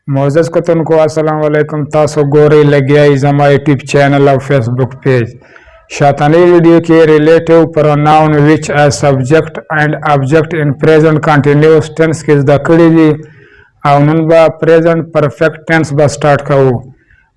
मोजस को अस्सलाम वालेकुम तासो गोरे लगिया जमा यूट्यूब चैनल और फेसबुक पेज शातानी वीडियो के relative pronoun which as subject and object in present continuous tense के दकड़ी दी औनन बा प्रेजेंट परफेक्ट टेंस बा स्टार्ट कऊ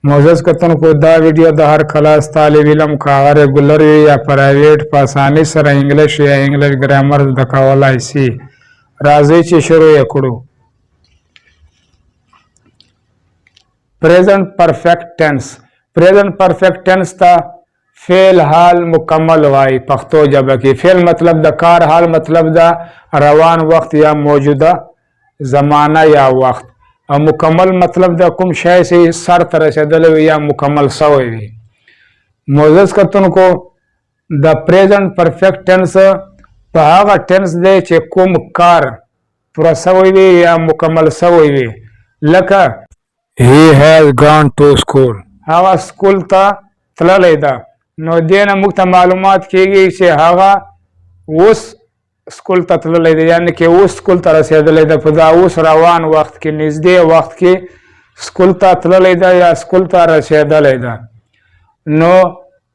मोजस को दा वीडियो द हर क्लास तालिब इल्म का रेगुलर या प्राइवेट पासानी सर इंग्लिश या इंग्लिश ग्रामर दकावला इसी राजी ची शुरू यकड़ू प्रेजेंट परफेक्ट टेंस था फेल हाल मुकम्मल वाई पख्तो जब की फेल मतलब द कार हाल मतलब द रवान वक्त या मौजूदा ज़माना या वक्त और मुकम्मल मतलब द कुम शय से सर तरह से दल या मुकम्मल सवी मोजस कतन को द प्रेजेंट परफेक्ट टेंस पहागा टेंस दे चे कुम कार पूरा सवी या मुकम्मल सवी लका He has gone to school. हागा स्कूल ता तला लेदा नो देना मुक्त मालूमात की से हागा उस स्कूल ता तला लेदा यानी कि उस स्कूल तरह से लेदा खुदा उस रवान वक्त के नजदे वक्त के स्कूल ता तला लेदा या स्कूल ता से लेदा नो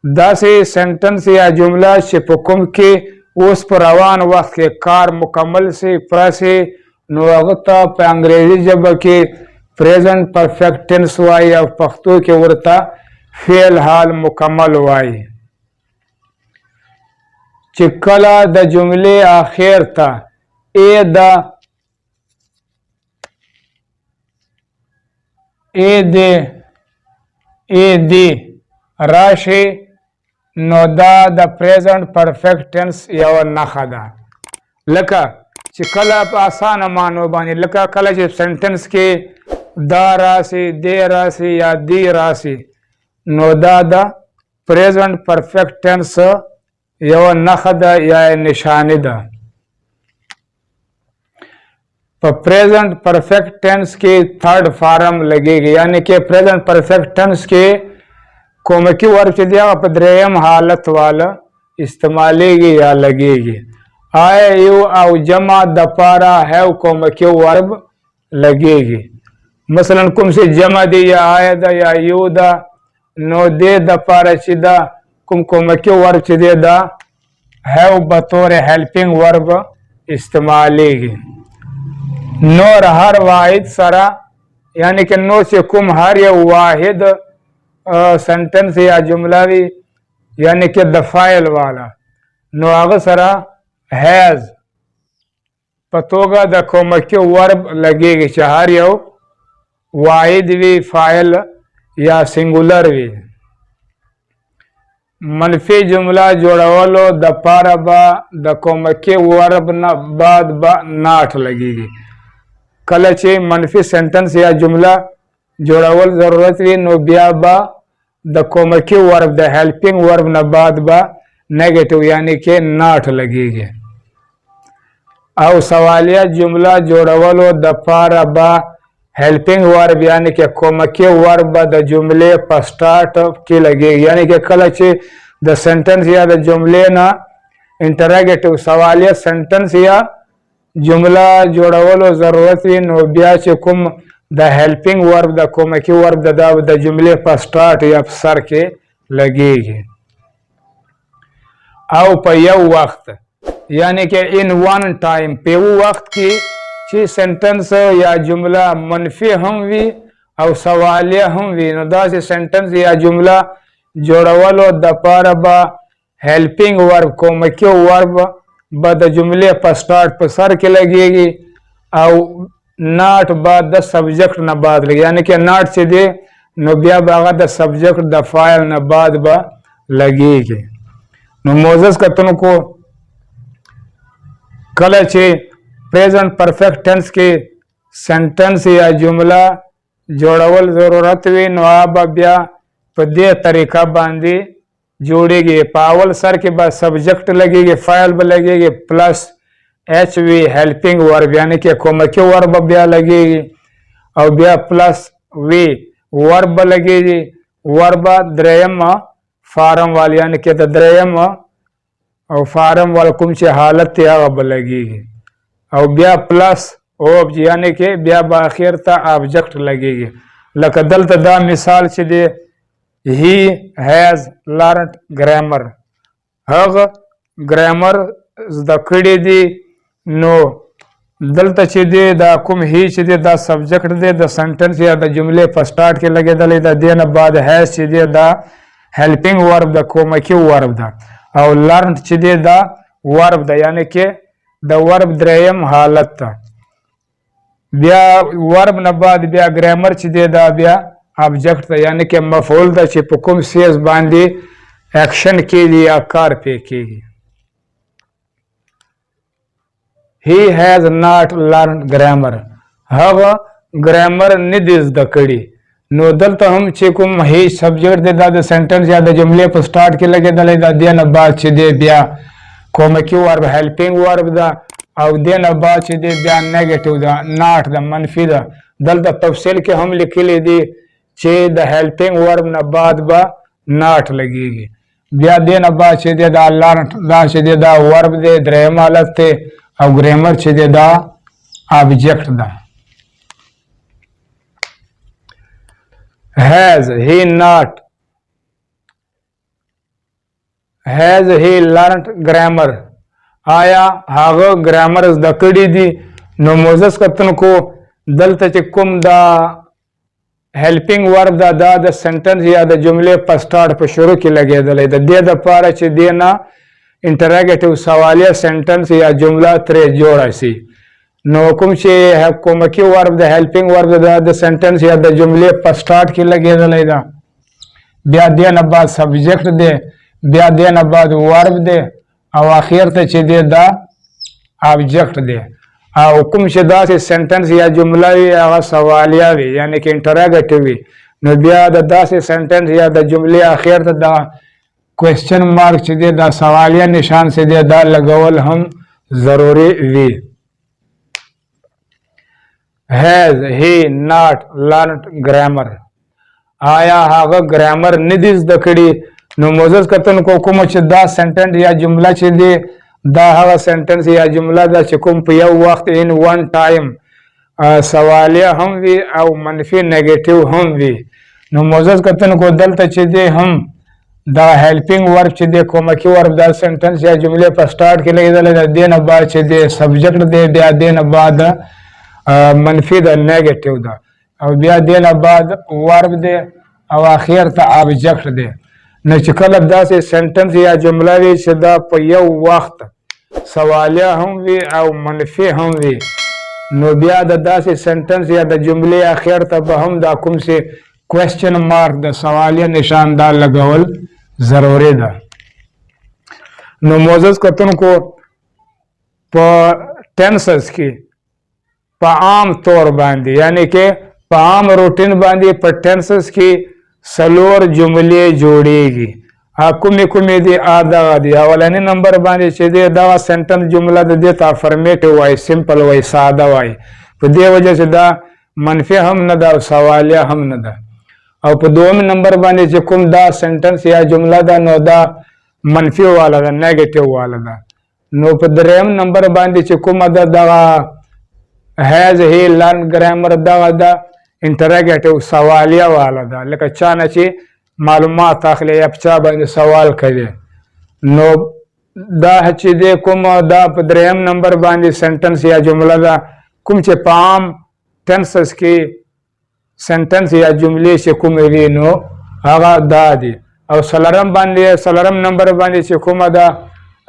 दासे सेंटेंस या जुमला शिपकुम के उस पर रवान वक्त के कार मुकम्मल से प्रसे नो अगता पे अंग्रेजी जब के प्रेजेंट परफेक्ट टेंस वाई और पख्तो के उर्ता फेल हाल मुकम्मल वाई चिकला द जुमले आखिर था ए दे राशि नोदा द प्रेजेंट परफेक्ट टेंस या नखदा लका चिकला आसान मानो बानी लका कला सेंटेंस के दा राशि दे राशि या दी राशि नोदा द प्रेजेंट परफेक्ट टेंस या नखदा या निशानी दा प्रेजेंट परफेक्ट टेंस के थर्ड फॉर्म लगेगी यानी कि प्रेजेंट परफेक्ट टेंस के कोमकी वर्ब से दिया पद्रेम हालत वाला इस्तेमालेगी या लगेगी आए यू औ जमा दपारा है कोमकी वर्ब लगेगी मसलन कुम से जमा दी या आयदा या यूदा नो दे दपारा चिदा कुम कोमकी वर्ब चिदे दा है बतौर हेल्पिंग वर्ब इस्तेमालेगी नोर हर वाहिद सरा यानी कि नो से कुम हर या वाहिद सेंटेंस या जुमला भी यानी कि दफाइल वाला नो आग सरा हैज पतोगा द कोमकी वर्ब लगेगी चाहर यो वाहिद भी फाइल या सिंगुलर भी मनफी जुमला जोड़वलो द पारा बा द कोमकी वर्ब न बाद बा नाठ लगेगी कलचे मनफी सेंटेंस या जुमला जोड़वल जरूरत भी नो बिया बा द कोमकी वर्ब द हेल्पिंग वर्ब न बाद बा नेगेटिव यानी कि नाठ लगेगी और सवालिया जुमला जोड़वलो द पारा बा हेल्पिंग वर्ब यानी कि कोमकी वर्ब द जुमले पर स्टार्ट की लगेगी यानी कि कलचे द सेंटेंस या द जुमले ना इंटरोगेटिव सवालिया सेंटेंस या जुमला जोड़वलो जरूरत भी नोबिया से कुम द हेल्पिंग वर्ब द कोमकी वर्ब द जुमले पर स्टार्ट या सर के लगेगी आओ पे वक्त यानी कि इन वन टाइम पे वो वक्त की ची सेंटेंस या जुमला मनफी हम भी और सवालिया हम भी नदा से सेंटेंस या जुमला जोड़वलो दपार बा हेल्पिंग वर्ब कोमकी वर्ब बद जुमले पर स्टार्ट पर सर के लगेगी और नाट बाद द सब्जेक्ट न बाद लगे यानी कि नाट से दे नबिया बागा द सब्जेक्ट द फाइल न बाद बा लगेगी मोजस का तुमको कल चे प्रेजेंट परफेक्ट टेंस के सेंटेंस या जुमला जोड़वल जरूरत भी नवाबिया पदे तरीका बांधी जोड़ेगी पावल सर के बाद सब्जेक्ट लगेगी फाइल ब लगेगी plus H we helping verb यानी कि कोमकी वर्ब ब्या लगेगी और ब्या प्लस वी वर्ब लगेगी वर्ब द्रयम फार्म वाली यानी कि द्रयम और फार्म वाला कुम से हालत या लगेगी और ब्या प्लस اوبج یعنی کې بیا به اخر ته آبجکټ لګیږي. لکه دلته دا مثال چې دی he has learned grammar، هغه ګرامر زده کړی دی. نو دلته چې دی دا کوم هی چې دی دا سبجیکټ دی د سنټنس یا د جملې په سٹارټ کې لګېدلی ده. دې نه بعد هیز چې دی دا هیلپینګ ورب ده، کومکي ورب ده. او لرنډ چې دی دا ورب ده، یعنی کې د ورب دریم حالت ده. بیا ورب نه بعد بیا ګرامر چې دی دا بیا ابجیکټ ده، یعنی کې مفعول ده چې په کوم سیز باندې ایکشن کېږي یا کار پې کېږي. he has not learned grammar، هغه ګرامر نه دی زده کړی. نو دلته هم چې کوم هی سبجیکټ دی دا د سنټنس یا د جملې په سٹارټ کې لګېدلی ده. دې نه بعد چې دی بیا کومکي ورب هیلپینګ ورب ده، او دې نه بعد چې دی بیا نیګیټیو ده، ناټ ده، منفي ده. دلته تفصیل کې هم لیکلی دی چې د هیلپینګ ورب نه بعد به ناټ لګېږي. بیا دې نه بعد چې دی دا لرنټ دا چې دی دا ورب دی دریم حالت دی، او ګرامر چې دی دا آبجیکټ ده. has he learned grammar، آیا هغه ګرامر زده کړی دی؟ نو موزس کتونکو دلته چې کوم دا هیلپینګ ورب ده دا د سنټنس یا د جملې په سٹارټ په شروع کې لګېدلی ده. دې دپاره چې دې نه انټراګیټیو سوالیه سنټنس یا جمله ترې جوړه سي. نو کوم چې کومکي ورب د هیلپینګ ورب د سنټنس یا د جملې په سٹارټ کې لګېدلی ده. بیا دې نه بعد سبجیکټ دی، بیا دې نه بعد ورب دی، او اخر ته چې دی دا آبجیکټ دی. او کوم چې داسې سنټنس یا جمله وي هغه سوالیه وي، یعنی کې انټراګیټیو وي، نو بیا د داسې سنټنس یا د جملې اخر ته دا کوېسچن مارک چې دی دا سوالیه نشان چې دی دا لګول هم ضروري وي. has he not learned grammar، آیا هغه ګرامر نه دی زده کړی؟ نو موزس کتونکو کوم چې دا سنټنس یا جمله چې دی دا هغه سنټنس یا جمله ده چې کوم په یو وخت ان ون ټایم سوالیه هم وي او منفي نیګیټیو هم وي. نو موزس کتونکو دلته چې دی هم دا هیلپینګ ورب چې دی کومکي ورب دا سنټنس یا جملې په سٹارټ کې لګېدلی ده. دې نه بعد چې دی سبجیکټ دی، بیا دې نه بعد منفي ده، نیګیټیو ده، او بیا دې نه بعد ورب دی، او اخر ته آبجیکټ دی. نو چې کله داسې سنټنس یا جمله وي چې دا په یو وخت سوالیه هم وي او منفي هم وي، نو بیا د داسې سنټنس یا د جملې اخر ته به هم دا کوم چې کوېسچن مارک د سوالیه نشان دا لګول ضروري ده. نو موزس کتونکو په ټینسز کې په عام طور باندې، یعنی کې په عام روټین باندې په ټینسز کې څلور جملې جوړیږي. کومې دي؟ دغه دي. اولنی نمبر باندې چې دی دغه سنټنس جمله د دې ته افرمیټیو وایي، سمپل وایي، ساده وایي. په دې وجه چې دا منفي هم نه ده او سوالیه هم نه ده. او په دوم نمبر باندې چې کوم دا سنټنس یا جمله ده نو دا منفي والا ده، نیګیټیو والا ده. نو په دریم نمبر باندې چې کومه ده دغه has he learned grammar دغه ده انټراګیټیو سوالیه والا ده، لکه چا نه چې معلومات اخلي یا په چا باندې سوال کوي. نو دا چې دی کوم دا په دریم نمبر باندې سنټنس یا جمله ده کوم چې په عام ټینسز کې سنټنس یا جملې چې کومې وي نو هغه دا دي. او څلورم نمبر باندې چې کومه ده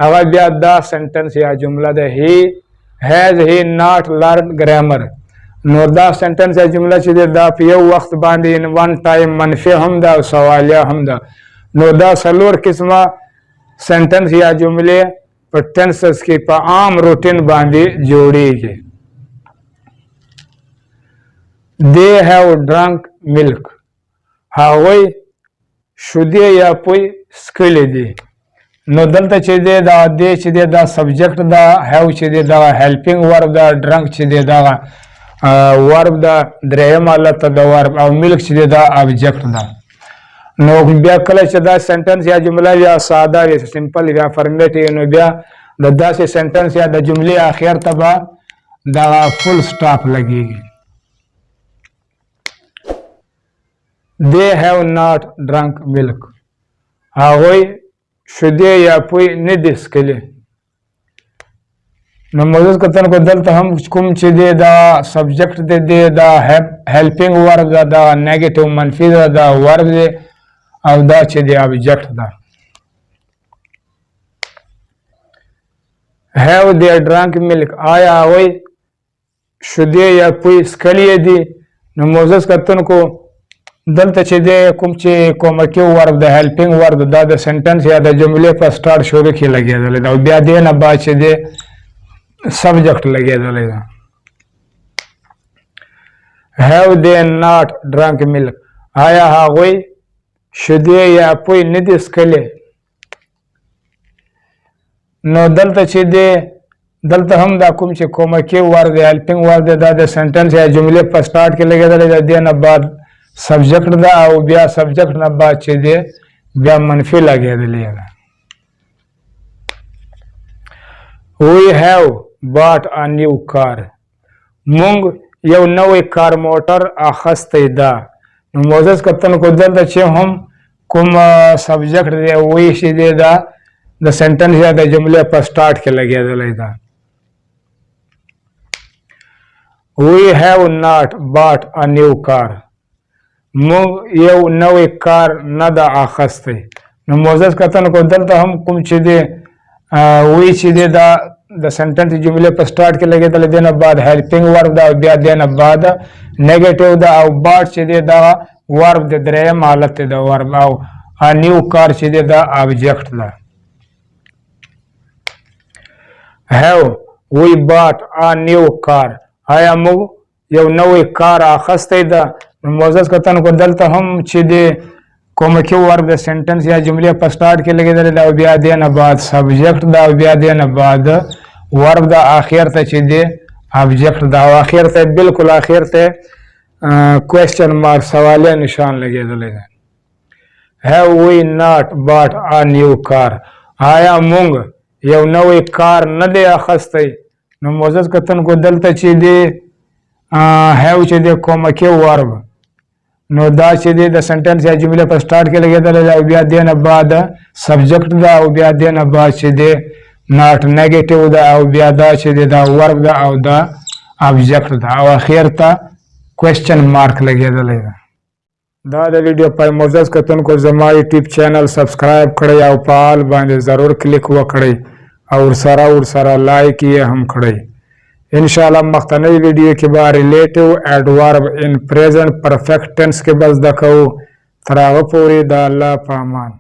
هغه بیا دا سنټنس یا جمله ده has he not learned grammar. نو دا سنټنس یا جمله چې دی دا په یو وخت باندې ان ون ټایم منفي هم ده او سوالیه هم ده. نو دا څلور قسمه سنټنس یا جملې په ټینسز کې په عام روټین باندې جوړیږي. they have drunk milk، هغوی شیدې یا پوی څښلې دي. نو دلته چې دی دا دې چې دی دا سبجیکټ ده، هیو چې دی دا هیلپینګ ورب ده، ډرنک چې دی دا ورب ده دریم حالت د ورب، او ملک چې دی دا ابجیکټ ده. نو بیا کله چې دا سنټنس یا جمله یا ساده وي، سمپل یا افرمیټیو، نو بیا د داسې سنټنس یا د جملې اخر ته به دا فل سٹاپ لګیږي. they have not drunk milk هغوی شیدې یا پوی نه دي څښلي. نو معزز کتونکو دلته هم کوم چې دی دا سبجیکټ دی دا هیلپینګ ورب ده، دا نیګیټیو منفي ده، دا ورب دی او دا چې دی ابجیکټ ده. have they drunk milk آیا هغوی شیدې یا پوی څښلي دي. نو معزز کتونکو دلته چې دی کوم چې کومکی ورب د هیلپینګ ورب دا د سنټنس یا د جملې په سټارټ شروع کې لګېدلی ده او بیا دې نه بعد چې دی سبجیکټ لګېدلی ده. have they not drunk milk آیا هغوی شیدې یا پوی نه دي څښلي. نو دلته چې دی دلته هم دا کوم چې کومکی ورب دی هیلپینګ ورب دی دا د سنټنس یا جملې په سټارټ کې لګېدلی ده، دې نه بعد سبجیکټ ده او بیا سبجیکټ نه بعد چې دی بیا منفي لګېدلی ده. we have bought a new car مونږ یو نوی کار موټر اخیستی ده. نو معزز کتونکو دلته چې هم کوم سبجیکټ دی وی چې دی دا د سنټنس یا د جملې په سټارټ کې لګېدلی ده. we have not bought a new car مونږ یو نوی کار نه ده اخیستی. نو معزز کتونکو دلته هم کوم چې دی وی چې دی دا د سنټنس جملې په سټارټ کې لګېدلی، دې نه بعد هیلپینګ ورب ده او بیا دې نه بعد نیګیټیو ده او بعد چې دی دا ورب د دریم حالت دی د ورب او نیو کار چې دی دا ابجیکټ ده. have we bought a new car آیا موږ یو نوی کار اخیستی ده. نو معزز کتونکو دلته هم چې دی کومکی ورب د سنټنس یا جملې په سټارټ کې لګېدلی ده او بیا دې نه بعد سبجیکټ ده او بیا دې نه بعد ورب ده اخر ته چې دی ابجیکټ ده او اخر ته بالکل اخر ته کوېسچن مارک سوالیه نشان لګېدلی ده. have we not bought a new car آیا موږ یو نوی کار نه دی اخیستی. نو معزز کتونکو دلته چې دی have چې دی کومکی ورب نو دا چې دی د سنټنس یا جملې په سټارټ کې لګېدلی ده او بیا دې نه بعد سبجیکټ ده او بیا دې نه بعد چې دی ناټ نیګیټیو ده او بیا دا چې دی دا ورب ده او دا ابجیکټ ده او اخر ته کوېسچن مارک لګېدلی ده. دا د ویډیو پای معزز کتونکو زما یوټیوب چینل سبسکرایب کړئ او په آل باندې ضرور کلیک وکړئ او ورسره لایک یې هم کړئ. انشاءاللہ مختنی ویڈیو کے بعد ریلیٹو ایڈورب ان پریزنٹ پرفیکٹ ٹینس کے بس دکھو تراغ پوری دا اللہ پامان.